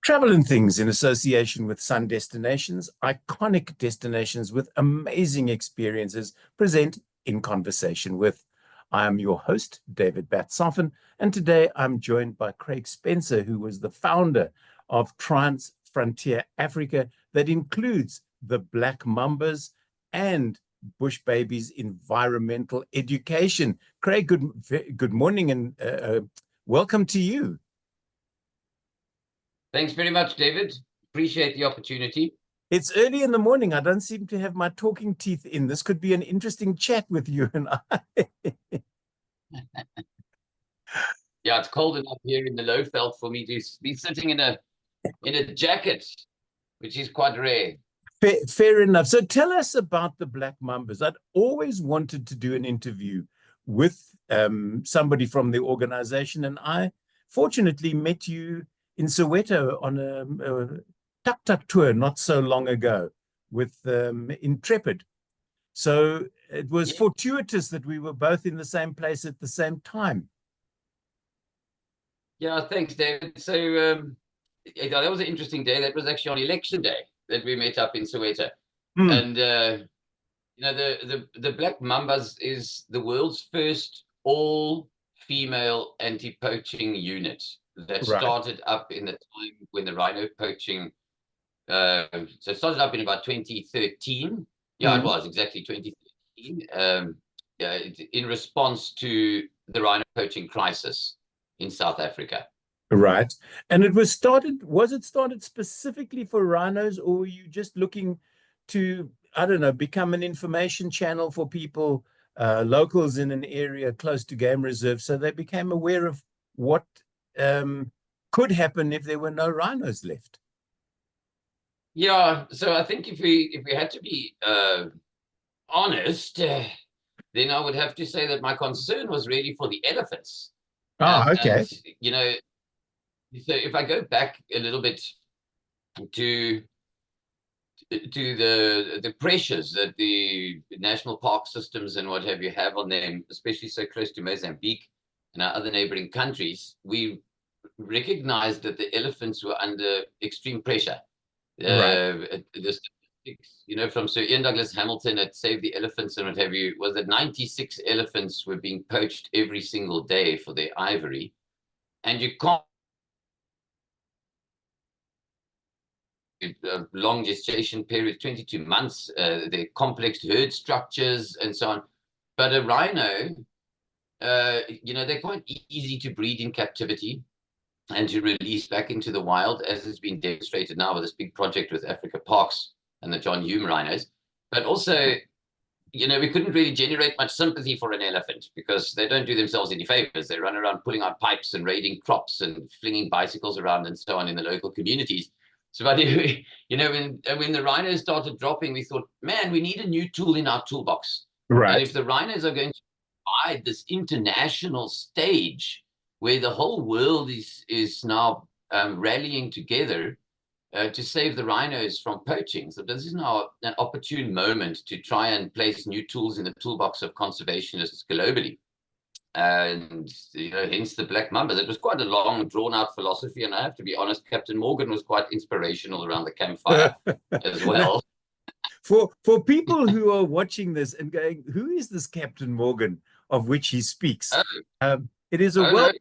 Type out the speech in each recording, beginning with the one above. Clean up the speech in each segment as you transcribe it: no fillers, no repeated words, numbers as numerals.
Travel and Things in association with Sun Destinations, iconic destinations with amazing experiences, present In Conversation With. I am your host, David Batsoffen, and today I'm joined by Craig Spenser, who was the founder of Transfrontier Africa, that includes the Black Mambas and Bush Babies Environmental Education. Craig, good morning and welcome to you. Thanks very much, David. Appreciate the opportunity. It's early in the morning. I don't seem to have my talking teeth in. This could be an interesting chat with you and I. Yeah, it's cold enough here in the Lowveld for me to be sitting in a jacket, which is quite rare. Fair enough. So tell us about the Black Mambas. I'd always wanted to do an interview with somebody from the organization, and I fortunately met you in Soweto on a tuk-tuk tour not so long ago with Intrepid. So it was fortuitous that we were both in the same place at the same time. Yeah, thanks, David. So that was an interesting day. That was actually on election day that we met up in Soweto. And you know, the Black Mambas is the world's first all-female anti-poaching unit that started up in the time when the Rhino poaching, so it started up in about 2013. Yeah, it was exactly 2013, in response to the Rhino poaching crisis in South Africa. Right. And it was it started specifically for rhinos, or were you just looking to, I don't know, become an information channel for people, locals in an area close to game reserves, so they became aware of what could happen if there were no rhinos left? Yeah, so I think if we had to be honest, then I would have to say that my concern was really for the elephants. Okay. And, you know, so if I go back a little bit to the pressures that the national park systems and what have you have on them, especially so close to Mozambique and our other neighboring countries, we recognized that the elephants were under extreme pressure. The statistics, you know, from Sir Ian Douglas Hamilton at Save the Elephants and what have you, was that 96 elephants were being poached every single day for their ivory. And you can't long gestation period, 22 months, the complex herd structures and so on. But a rhino, you know, they're quite easy to breed in captivity and to release back into the wild, as has been demonstrated now with this big project with Africa Parks and the John Hume rhinos. But also, you know, we couldn't really generate much sympathy for an elephant because they don't do themselves any favors. They run around pulling out pipes and raiding crops and flinging bicycles around and so on in the local communities. So, but you know, when the rhinos started dropping, we thought, man, we need a new tool in our toolbox. Right. And if the rhinos are going to provide this international stage where the whole world is now rallying together to save the rhinos from poaching, so this is now an opportune moment to try and place new tools in the toolbox of conservationists globally. And, you know, hence the Black Mambas. It was quite a long, drawn-out philosophy, and I have to be honest, Captain Morgan was quite inspirational around the campfire as well. For people who are watching this and going, who is this Captain Morgan of which he speaks? It is a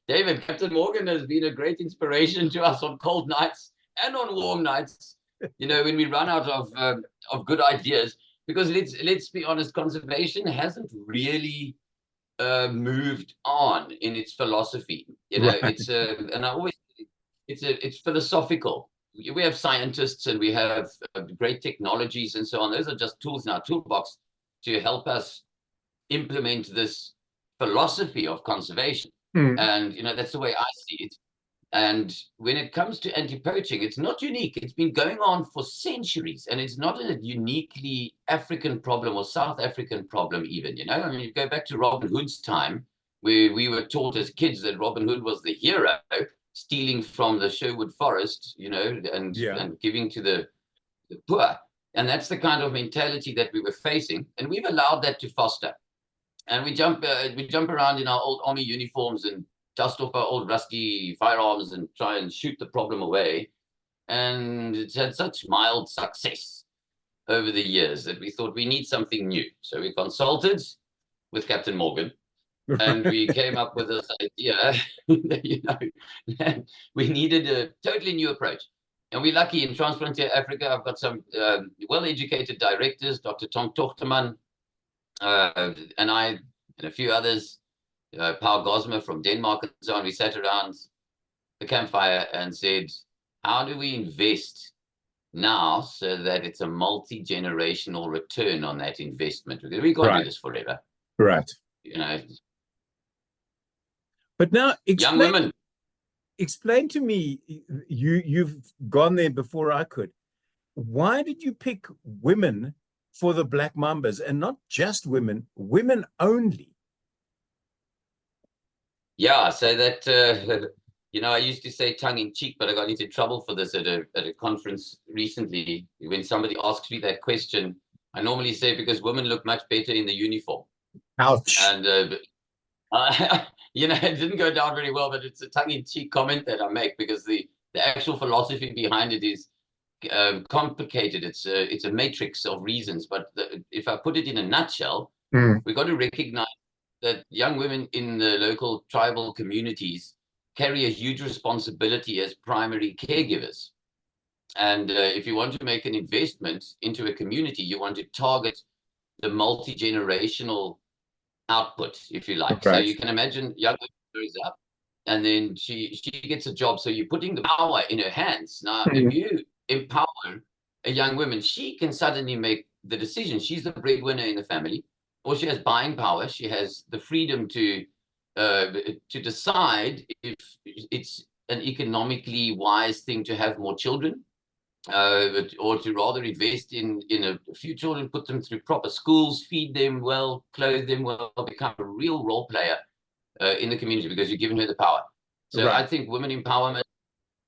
David, Captain Morgan has been a great inspiration to us on cold nights and on warm nights, you know, when we run out of good ideas. Because let's be honest, conservation hasn't really moved on in its philosophy. You know, it's and I always it's philosophical. We have scientists and we have great technologies and so on. Those are just tools in our toolbox to help us implement this philosophy of conservation. And, you know, that's the way I see it. And when it comes to anti-poaching, it's not unique. It's been going on for centuries, and it's not a uniquely African problem or South African problem even, you know. I mean, you go back to Robin Hood's time, where we were taught as kids that Robin Hood was the hero, stealing from the Sherwood Forest, you know, and giving to the poor. And that's the kind of mentality that we were facing, and we've allowed that to foster. And we jump around in our old army uniforms and dust off our old rusty firearms and try and shoot the problem away. And it's had such mild success over the years that we thought we need something new. So we consulted with Captain Morgan, and we came up with this idea that, we needed a totally new approach. And we're lucky in Transfrontier Africa. I've got some well-educated directors, Dr. Tom Tochterman, and I, and a few others, Paul Gosmer from Denmark and so on. We sat around the campfire and said, how do we invest now so that it's a multi-generational return on that investment? Because we can't do this forever. Right. But now young women. Explain to me, you've gone there before I could. Why did you pick women for the Black Mambas, and not just women, women only? Yeah, so that, I used to say tongue in cheek, but I got into trouble for this at a conference recently. When somebody asks me that question, I normally say because women look much better in the uniform. Ouch. And, it didn't go down very well, but it's a tongue-in-cheek comment that I make because the actual philosophy behind it is complicated. It's a matrix of reasons. But if I put it in a nutshell, we've got to recognize that young women in the local tribal communities carry a huge responsibility as primary caregivers. And if you want to make an investment into a community, you want to target the multi-generational output, if you like. Right. So you can imagine young woman grows up and then she gets a job. So you're putting the power in her hands. Now, if you empower a young woman, she can suddenly make the decision. She's the breadwinner in the family, or she has buying power. She has the freedom to decide if it's an economically wise thing to have more children, or to rather invest in a few children, put them through proper schools, feed them well, clothe them well, become a real role player in the community because you're giving her the power. So right. I think women empowerment,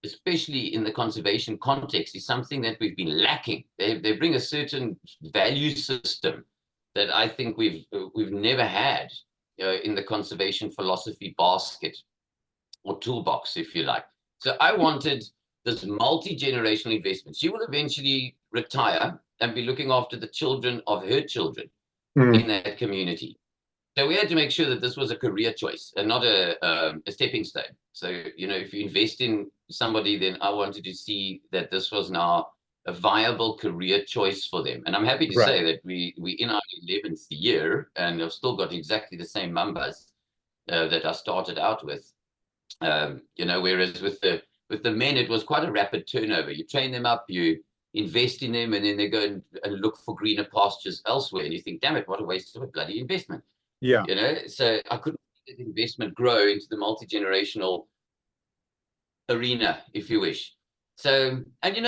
especially in the conservation context, is something that we've been lacking. They bring a certain value system that I think we've never had in the conservation philosophy basket or toolbox, if you like. So I wanted this multi-generational investment. She will eventually retire and be looking after the children of her children in that community. So we had to make sure that this was a career choice and not a stepping stone. So, if you invest in somebody, then I wanted to see that this was now a viable career choice for them. And I'm happy to say that we in our 11th year, and I've still got exactly the same Mambas that I started out with. Whereas with the men, it was quite a rapid turnover. You train them up, you invest in them, and then they go and look for greener pastures elsewhere. And you think, damn it, what a waste of a bloody investment. Yeah. So I couldn't see that investment grow into the multi-generational arena, if you wish. So, and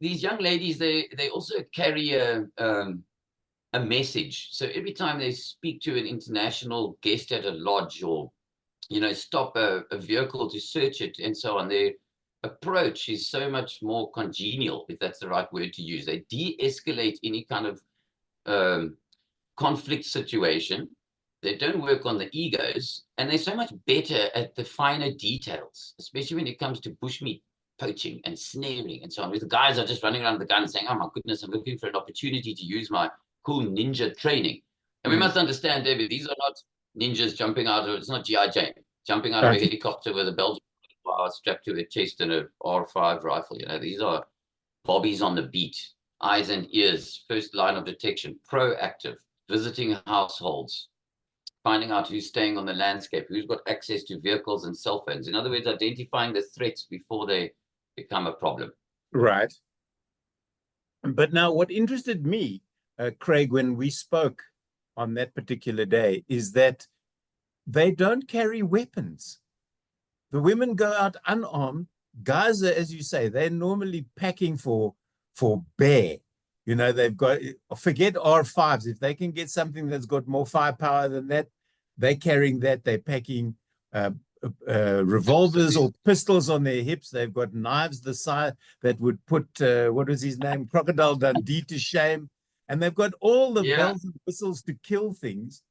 these young ladies, they also carry a message. So every time they speak to an international guest at a lodge or stop a vehicle to search it and so on, their approach is so much more congenial, if that's the right word to use. They de-escalate any kind of conflict situation. They don't work on the egos, and they're so much better at the finer details, especially when it comes to bushmeat poaching and snaring and so on. The guys are just running around with the gun saying, oh my goodness, I'm looking for an opportunity to use my cool ninja training. And we must understand, David, these are not ninjas jumping out of, it's not G.I. Jane, jumping out of a helicopter with a Belgian flower strapped to their chest and a R5 rifle. These are bobbies on the beat, eyes and ears, first line of detection, proactive, visiting households, finding out who's staying on the landscape, who's got access to vehicles and cell phones. In other words, identifying the threats before they become a problem. Right. But now what interested me, Craig, when we spoke on that particular day, is that they don't carry weapons. The women go out unarmed. Guys are, as you say, they're normally packing for bear. They've got, forget R5s. If they can get something that's got more firepower than that, they're carrying that. They're packing revolvers or pistols on their hips. They've got knives the size that would put, what was his name, Crocodile Dundee to shame. And they've got all the bells and whistles to kill things.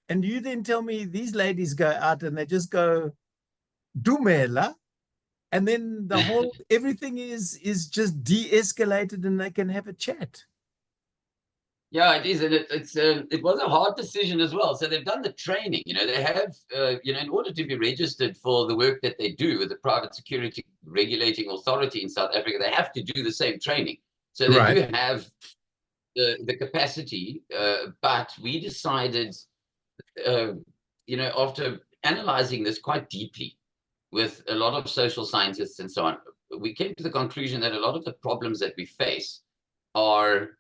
And you then tell me these ladies go out and they just go dumela, and then the whole everything is just de-escalated and they can have a chat. Yeah, it is, and it was a hard decision as well. So they've done the training. They have in order to be registered for the work that they do with the private security regulating authority in South Africa, they have to do the same training. So they do have the capacity, but we decided, after analyzing this quite deeply with a lot of social scientists and so on, we came to the conclusion that a lot of the problems that we face are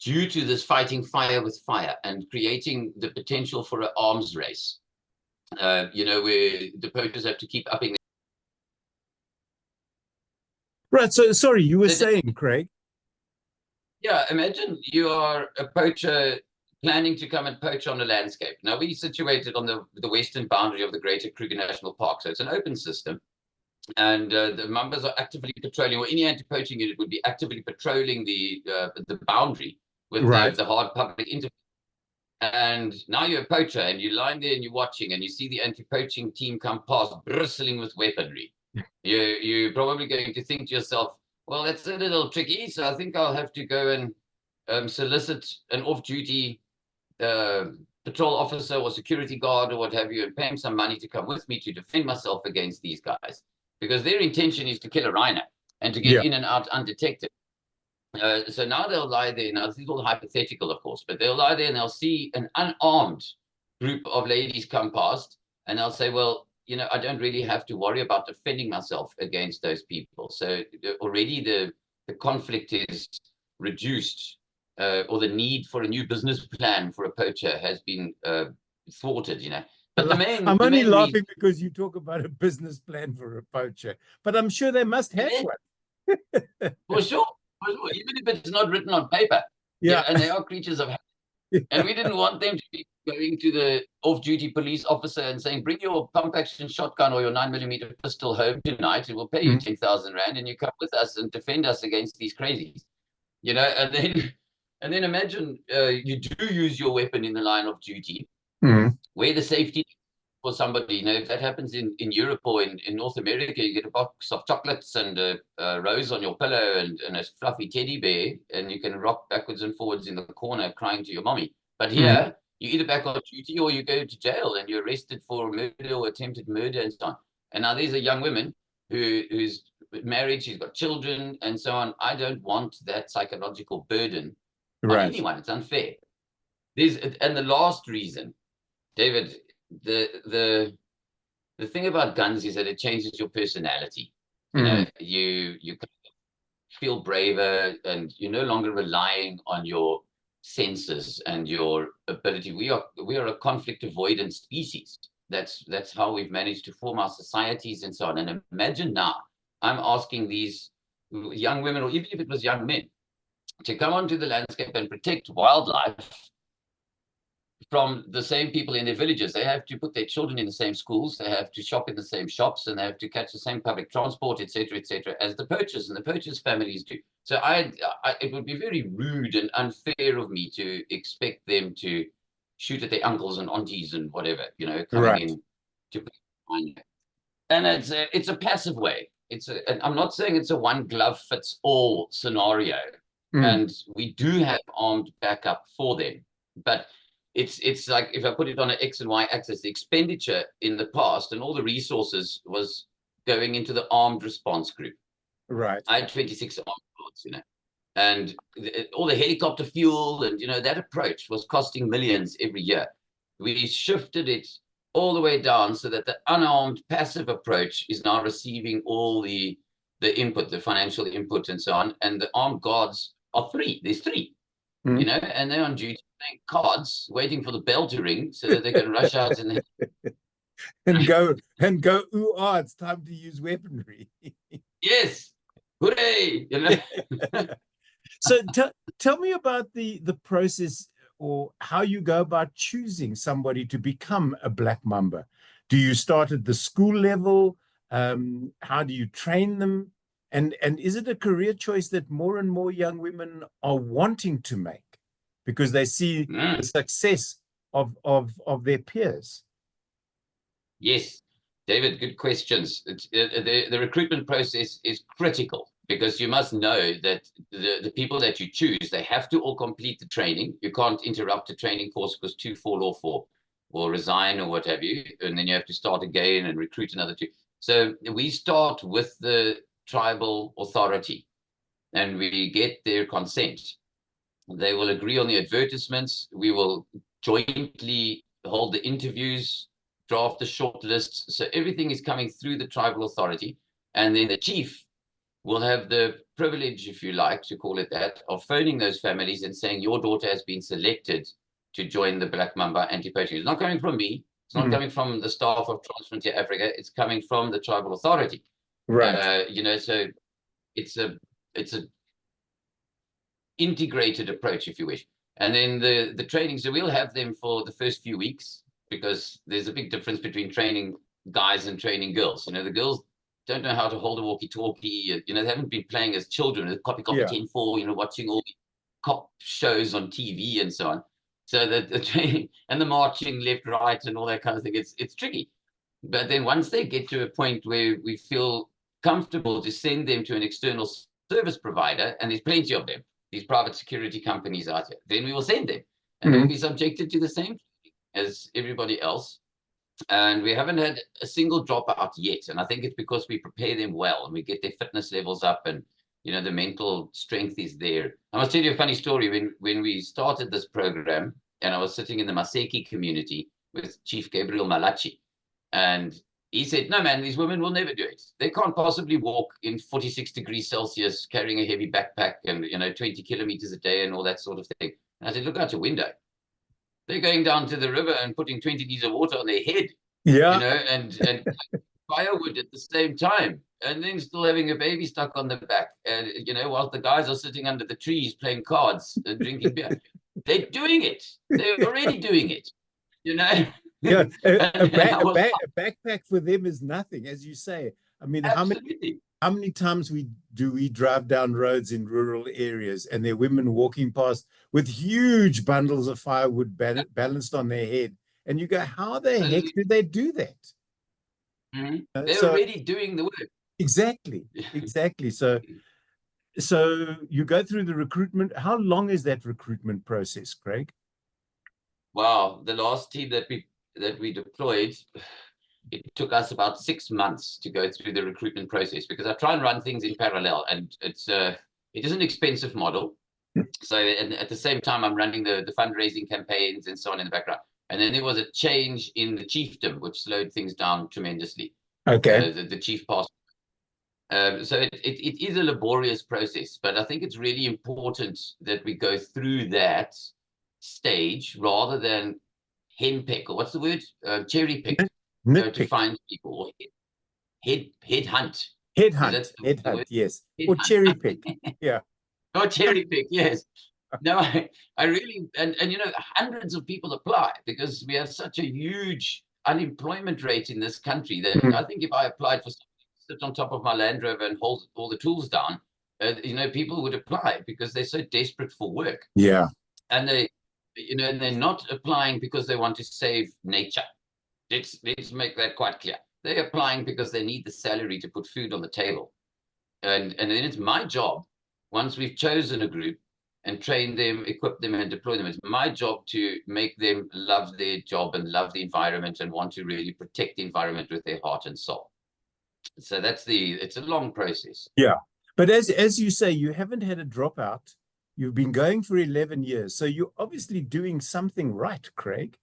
due to this fighting fire with fire and creating the potential for an arms race, where the poachers have to keep upping. Right. So, sorry, you were saying, Craig? Yeah, imagine you are a poacher planning to come and poach on a landscape. Now, we're situated on the western boundary of the Greater Kruger National Park, so it's an open system. And the Mambas are actively patrolling, or any anti-poaching unit would be actively patrolling the boundary with the hard public interview. And now you're a poacher and you lie there and you're watching and you see the anti-poaching team come past bristling with weaponry. You're probably going to think to yourself, well, that's a little tricky, so I think I'll have to go and solicit an off-duty patrol officer or security guard or what have you, and pay him some money to come with me to defend myself against these guys. Because their intention is to kill a rhino and to get in and out undetected. So now they'll lie there. Now, this is all hypothetical, of course, but they'll lie there and they'll see an unarmed group of ladies come past, and they'll say, well, I don't really have to worry about defending myself against those people. So already the conflict is reduced, or the need for a new business plan for a poacher has been thwarted, But I'm only laughing because you talk about a business plan for a poacher, but I'm sure they must have one. For sure. Even if it's not written on paper. Yeah. And they are creatures of habit. And we didn't want them to be going to the off-duty police officer and saying, bring your pump-action shotgun or your 9mm pistol home tonight, and we'll pay you 10,000 Rand, and you come with us and defend us against these crazies. And then imagine you do use your weapon in the line of duty, where the safety for somebody, if that happens in Europe or in North America, you get a box of chocolates and a rose on your pillow and a fluffy teddy bear, and you can rock backwards and forwards in the corner crying to your mommy. But here, you either back on duty or you go to jail and you're arrested for murder or attempted murder and so on. And now there's a young woman who's married, she's got children and so on. I don't want that psychological burden on anyone. It's unfair. And the last reason, David, the thing about guns is that it changes your personality. You feel braver, and you're no longer relying on your senses and your ability. We are a conflict avoidant species. That's how we've managed to form our societies and so on. And imagine now, I'm asking these young women, or even if it was young men, to come onto the landscape and protect wildlife from the same people in their villages. They have to put their children in the same schools, they have to shop in the same shops, and they have to catch the same public transport, etc., as the poachers and the poachers' families do. So it would be very rude and unfair of me to expect them to shoot at their uncles and aunties and whatever, coming in to. And it's a passive way. And I'm not saying it's a one glove fits all scenario, and we do have armed backup for them, but it's like, if I put it on an X and Y axis, the expenditure in the past and all the resources was going into the armed response group. Right. I had 26 armed guards, and all the helicopter fuel and, that approach was costing millions every year. We shifted it all the way down so that the unarmed passive approach is now receiving all the input, the financial input and so on. And the armed guards are three. There's three, and they're on duty playing cards, waiting for the bell to ring so that they can rush out and go, it's time to use weaponry. Yes. Hooray! So tell me about the process, or how you go about choosing somebody to become a Black Mamba. Do you start at the school level? How do you train them? And is it a career choice that more and more young women are wanting to make because they see the success of their peers? Yes. David, good questions. The recruitment process is critical because you must know that the people that you choose, they have to all complete the training. You can't interrupt a training course because two fall off or resign or what have you, and then you have to start again and recruit another two. So we start with the tribal authority and we get their consent. They will agree on the advertisements. We will jointly hold the interviews, draft the short lists. So everything is coming through the tribal authority. And then the chief will have the privilege, if you like to call it that, of phoning those families and saying, your daughter has been selected to join the Black Mamba Anti-Poaching. It's not coming from me. It's not coming from the staff of Transfrontier Africa. It's coming from the tribal authority. Right. So it's a integrated approach, if you wish. And then the training, so we'll have them for the first few weeks because there's a big difference between training guys and training girls. The girls don't know how to hold a walkie-talkie. They haven't been playing as children, as copy 10-4, watching all the cop shows on TV and so on. So the training and the marching left, right, and all that kind of thing, it's tricky. But then once they get to a point where we feel comfortable to send them to an external service provider, and there's plenty of them, these private security companies out there, then we will send them. And they'll be subjected to the same as everybody else. And we haven't had a single dropout yet. And I think it's because we prepare them well and we get their fitness levels up and, the mental strength is there. I must tell you a funny story. When we started this program, and I was sitting in the Maseki community with Chief Gabriel Malachi, and he said, no, man, these women will never do it. They can't possibly walk in 46 degrees Celsius carrying a heavy backpack and, 20 kilometers a day and all that sort of thing. And I said, look out your window. They're going down to the river and putting 20 liters of water on their head, and firewood at the same time, and then still having a baby stuck on the back. And, while the guys are sitting under the trees playing cards and drinking beer. They're doing it. They're already doing it, Yeah, a backpack for them is nothing, as you say. I mean, absolutely. How many times do we drive down roads in rural areas and there are women walking past with huge bundles of firewood balanced on their head, and you go, how the heck did they do that? They're already doing the work. Exactly. So you go through the recruitment. How long is that recruitment process, Craig? Wow, the last team that we deployed, it took us about 6 months to go through the recruitment process because I try and run things in parallel, and it is an expensive model. So and at the same time, I'm running the fundraising campaigns and so on in the background. And then there was a change in the chiefdom, which slowed things down tremendously. Okay. The chief passed. So it is a laborious process, but I think it's really important that we go through that stage rather than henpeck, or what's the word? Cherry pick. To find people, or head hunt. Head hunt, yes. Or cherry pick, yeah. Or cherry pick, yes. No, I really, and hundreds of people apply because we have such a huge unemployment rate in this country that I think if I applied for something, sit on top of my Land Rover and hold all the tools down, people would apply because they're so desperate for work. Yeah. And they're not applying because they want to save nature. Let's make that quite clear. They're applying because they need the salary to put food on the table. And then it's my job, once we've chosen a group and trained them, equip them, and deploy them, it's my job to make them love their job and love the environment and want to really protect the environment with their heart and soul. So it's a long process. Yeah. But as you say, you haven't had a dropout. You've been going for 11 years. So you're obviously doing something right, Craig.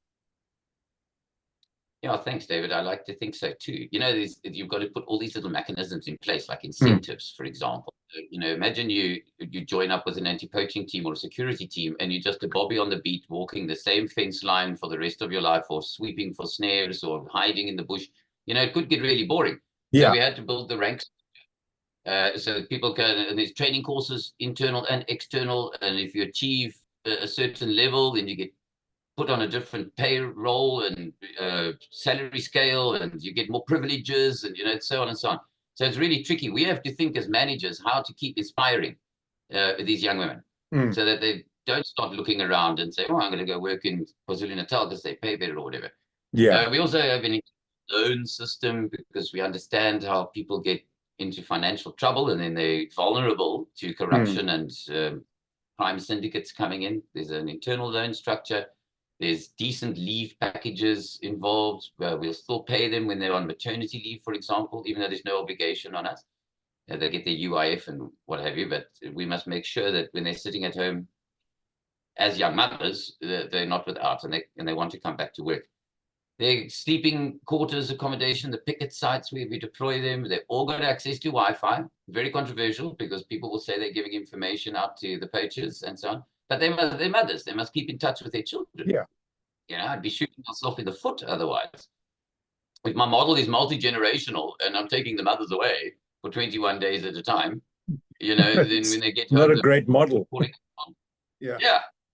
Yeah, thanks, David. I like to think so too. You've got to put all these little mechanisms in place, like incentives, for example. Imagine you join up with an anti-poaching team or a security team, and you're just a bobby on the beat, walking the same fence line for the rest of your life, or sweeping for snares, or hiding in the bush. It could get really boring. Yeah. So we had to build the ranks so people can, and there's training courses, internal and external. And if you achieve a certain level, then you get put on a different payroll and salary scale, and you get more privileges, and so on and so on. So it's really tricky. We have to think as managers how to keep inspiring these young women so that they don't start looking around and say, oh, I'm going to go work in KwaZulu-Natal because they pay better or whatever. Yeah. We also have an loan system because we understand how people get into financial trouble and then they're vulnerable to corruption and crime syndicates coming in. There's an internal loan structure. There's decent leave packages involved. We'll still pay them when they're on maternity leave, for example, even though there's no obligation on us. They get their UIF and what have you, but we must make sure that when they're sitting at home as young mothers, they're not without and they want to come back to work. Their sleeping quarters accommodation, the picket sites where we deploy them, they all got access to Wi-Fi. Very controversial because people will say they're giving information out to the poachers and so on. But they're mothers. They must keep in touch with their children. Yeah. You know, I'd be shooting myself in the foot otherwise. If my model is multi-generational and I'm taking the mothers away for 21 days at a time, you know, then when they get home, not a great model. Yeah,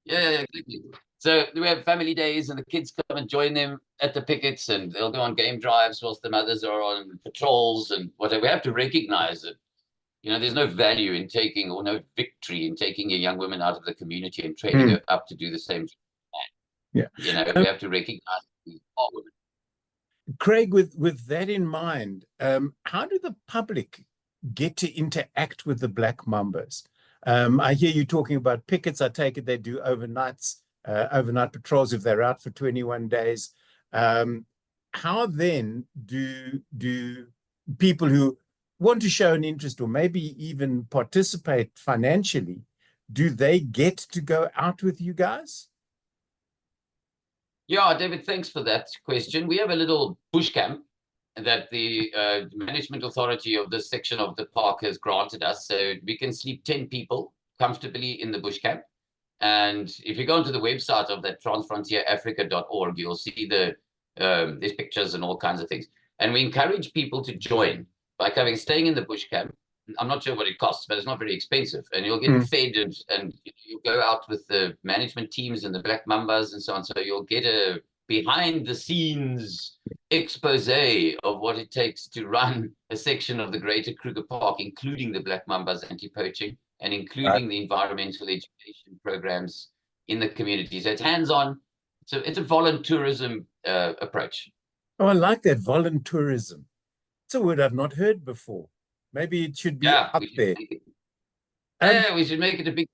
exactly. So we have family days and the kids come and join them at the pickets and they'll go on game drives whilst the mothers are on patrols and whatever. We have to recognize that, you know, there's no value in taking or no victory in taking a young woman out of the community and training her up to do the same. Yeah. You know, we have to recognize these are women. Craig, with that in mind, how do the public get to interact with the Black Mambas? I hear you talking about pickets. I take it they do overnight patrols if they're out for 21 days. How then do people who want to show an interest or maybe even participate financially, do they get to go out with you guys? Yeah, David, thanks for that question. We have a little bush camp that the management authority of this section of the park has granted us. So we can sleep 10 people comfortably in the bush camp. And if you go onto the website of that transfrontierafrica.org, you'll see there's pictures and all kinds of things. And we encourage people to join by staying in the bush camp. I'm not sure what it costs, but it's not very expensive. And you'll get fed and you go out with the management teams and the Black Mambas and so on. So you'll get a behind the scenes expose of what it takes to run a section of the Greater Kruger Park, including the Black Mambas Anti-Poaching and including the environmental education programs in the community. So it's hands-on. So it's a voluntourism approach. Oh, I like that, voluntourism. It's a word I've not heard before. Maybe it should be up there. Yeah, we should make it a big thing.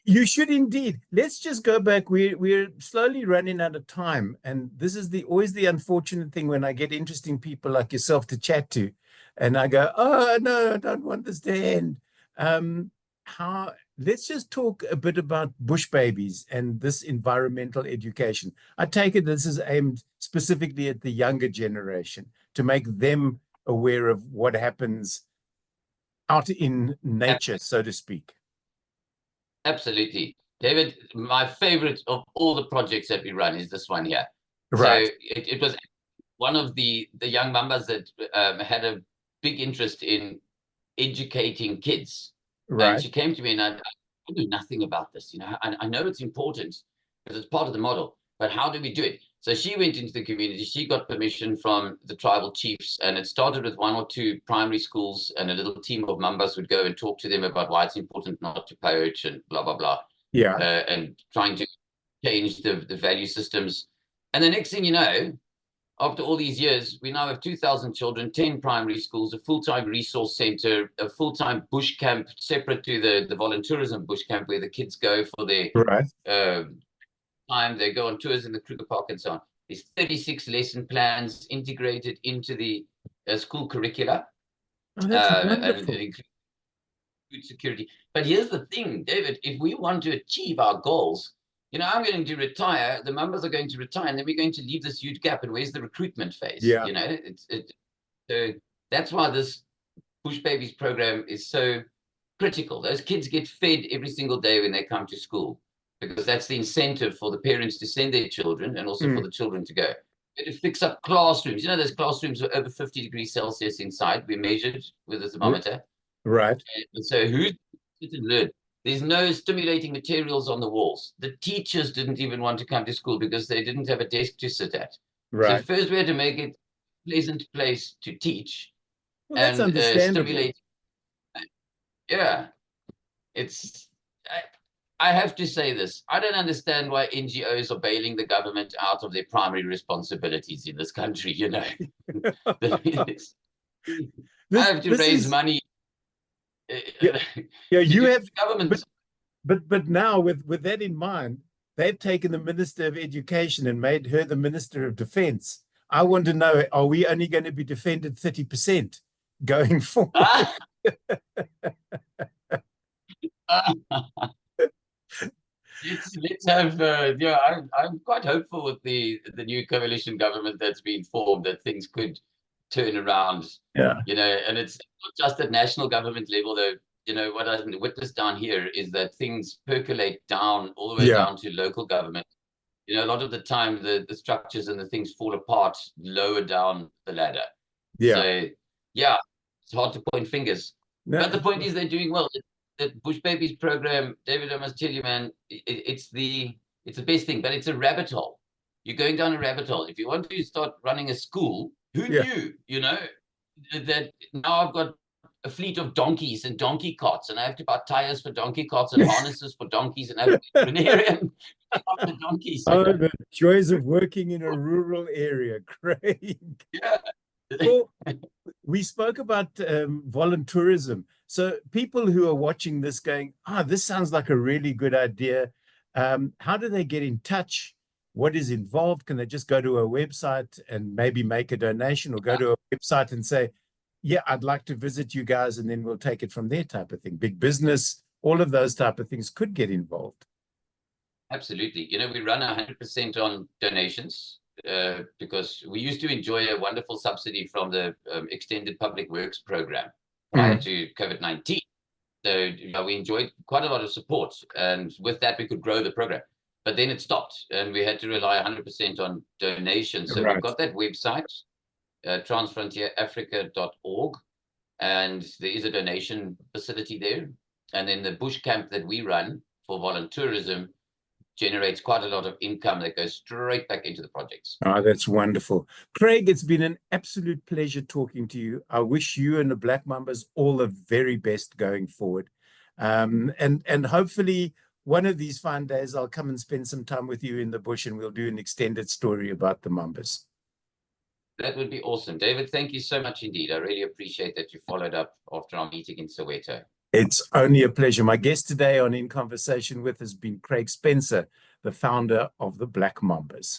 You should indeed. Let's just go back. We're slowly running out of time. And this is always the unfortunate thing when I get interesting people like yourself to chat to. And I go, oh, no, I don't want this to end. Let's just talk a bit about bush babies and this environmental education. I take it this is aimed specifically at the younger generation to make them aware of what happens out in nature, so to speak. Absolutely. David, my favorite of all the projects that we run is this one here. Right. So it was one of the young Mambas that had a big interest in educating kids. Right. And she came to me and I knew nothing about this. You know, I know it's important because it's part of the model, but how do we do it? So she went into the community. She got permission from the tribal chiefs, and it started with 1 or 2 primary schools, and a little team of Mambas would go and talk to them about why it's important not to poach and blah, blah, blah. Yeah. And trying to change the value systems. And the next thing you know, after all these years, we now have 2,000 children, 10 primary schools, a full-time resource center, a full-time bush camp separate to the voluntourism bush camp where the kids go for their time. They go on tours in the Kruger Park and so on. There's 36 lesson plans integrated into the school curricula. Oh, that's wonderful. And food security. But here's the thing, David, if we want to achieve our goals, you know, I'm going to retire, the Mambas are going to retire, and then we're going to leave this huge gap. And where's the recruitment phase? Yeah. You know, so that's why this Bush Babies program is so critical. Those kids get fed every single day when they come to school, because that's the incentive for the parents to send their children and also for the children to go. To fix up classrooms. You know, those classrooms are over 50 degrees Celsius inside. We measured with a thermometer. Right. And so who's to learn? There's no stimulating materials on the walls. The teachers didn't even want to come to school because they didn't have a desk to sit at. Right. So first we had to make it a pleasant place to teach. Well, that's understandable. Stimulate. Yeah. It's I have to say this. I don't understand why NGOs are bailing the government out of their primary responsibilities in this country, you know. I have to This raise is money. yeah, yeah, you have, Government. but now with that in mind, they've taken the Minister of Education and made her the Minister of Defense. I want to know, are we only going to be defended 30% going forward? Let's have yeah, I'm quite hopeful with the new coalition government that's been formed that things could turn around. Yeah. You know, and it's not just at national government level though. You know, what I've witnessed down here is that things percolate down all the way Yeah. down to local government. You know, a lot of the time the structures and the things fall apart lower down the ladder. Yeah. So yeah, it's hard to point fingers. No, But the point is they're doing well. The Bush Babies program, David, I must tell you, man, it's the best thing, but it's a rabbit hole. You're going down a rabbit hole. If you want to start running a school, who yeah. knew, you know, that now I've got a fleet of donkeys and donkey carts, and I have to buy tires for donkey carts and harnesses for donkeys, and I have a veterinarian for donkeys. Oh, the joys of working in a rural area, Craig. Yeah. Well, we spoke about voluntourism. So people who are watching this going, this sounds like a really good idea. How do they get in touch? What is involved? Can they just go to a website and maybe make a donation, or go to a website and say, yeah, I'd like to visit you guys, and then we'll take it from there type of thing? Big business, all of those type of things could get involved. Absolutely. You know, we run 100% on donations because we used to enjoy a wonderful subsidy from the Extended Public Works program prior to COVID-19. So we enjoyed quite a lot of support, and with that we could grow the program. But then it stopped, and we had to rely 100% on donations. So we've got that website, transfrontierafrica.org, and there is a donation facility there. And then the bush camp that we run for voluntourism generates quite a lot of income that goes straight back into the projects. That's wonderful. Craig, it's been an absolute pleasure talking to you. I wish you and the Black Mambas all the very best going forward. And hopefully one of these fine days I'll come and spend some time with you in the bush, and we'll do an extended story about the Mambas. That would be awesome. David, thank you so much indeed. I really appreciate that you followed up after our meeting in Soweto. It's only a pleasure. My guest today on In Conversation With has been Craig Spenser, the founder of the Black Mambas.